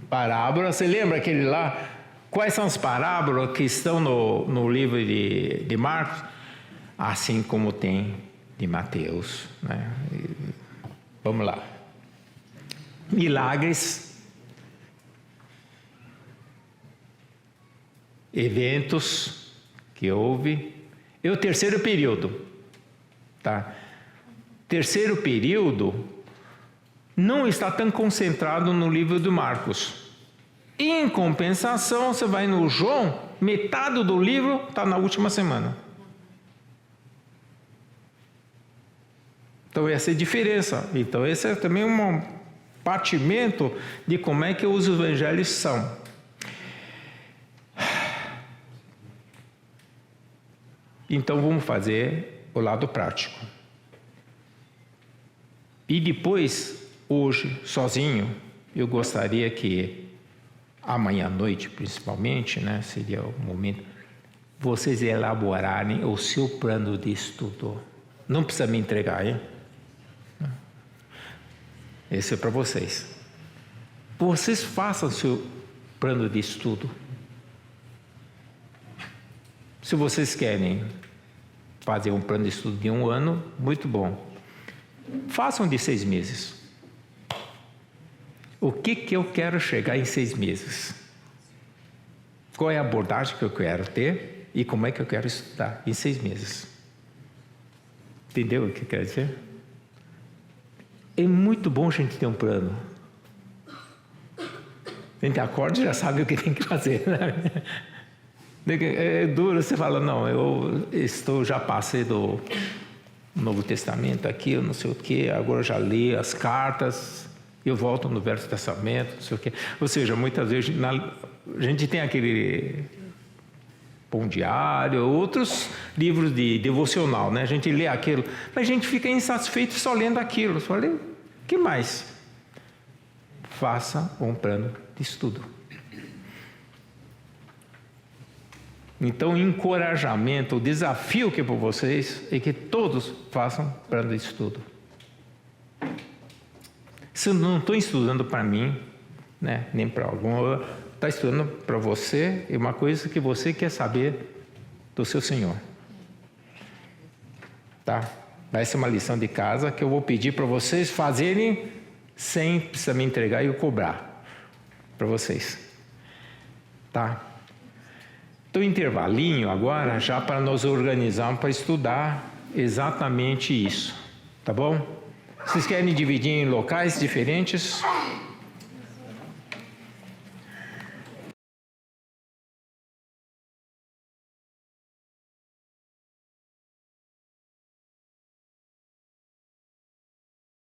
Parábola. Você lembra aquele lá? Quais são as parábolas que estão no livro de Marcos? Assim como tem de Mateus, né? Vamos lá. Milagres, eventos que houve. E o terceiro período, tá? Terceiro período não está tão concentrado no livro de Marcos. Em compensação, você vai no João, metade do livro está na última semana. Então, essa é a diferença. Então, esse é também um partimento de como é que os evangelhos são. Então, vamos fazer o lado prático. E depois, hoje, sozinho, eu gostaria que, amanhã à noite, principalmente, né, seria o momento, vocês elaborarem o seu plano de estudo. Não precisa me entregar, hein? Esse é para vocês. Vocês façam seu plano de estudo. Se vocês querem fazer um plano de estudo de 1 ano, muito bom. Façam de 6 meses. O que eu quero chegar em 6 meses? Qual é a abordagem que eu quero ter e como é que eu quero estudar em 6 meses? Entendeu o que quer dizer? É muito bom a gente ter um plano. A gente acorda e já sabe o que tem que fazer, né? É duro, você fala, não, já passei do Novo Testamento aqui, eu não sei o que, agora já li as cartas, eu volto no Velho Testamento, não sei o que. Ou seja, muitas vezes a gente tem aquele Pão Diário, outros livros de devocional, né? A gente lê aquilo, mas a gente fica insatisfeito só lendo aquilo. Só lê, o que mais? Faça um plano de estudo. Então, o encorajamento, o desafio que é para vocês é que todos façam plano de estudo. Se eu não estou estudando para mim, né, nem para algum, está estudando para você, é uma coisa que você quer saber do seu Senhor. Tá? Vai ser uma lição de casa que eu vou pedir para vocês fazerem sem precisar me entregar e eu cobrar para vocês. Tá? Então, intervalinho agora, já para nós organizarmos para estudar exatamente isso. Tá bom? Vocês querem dividir em locais diferentes?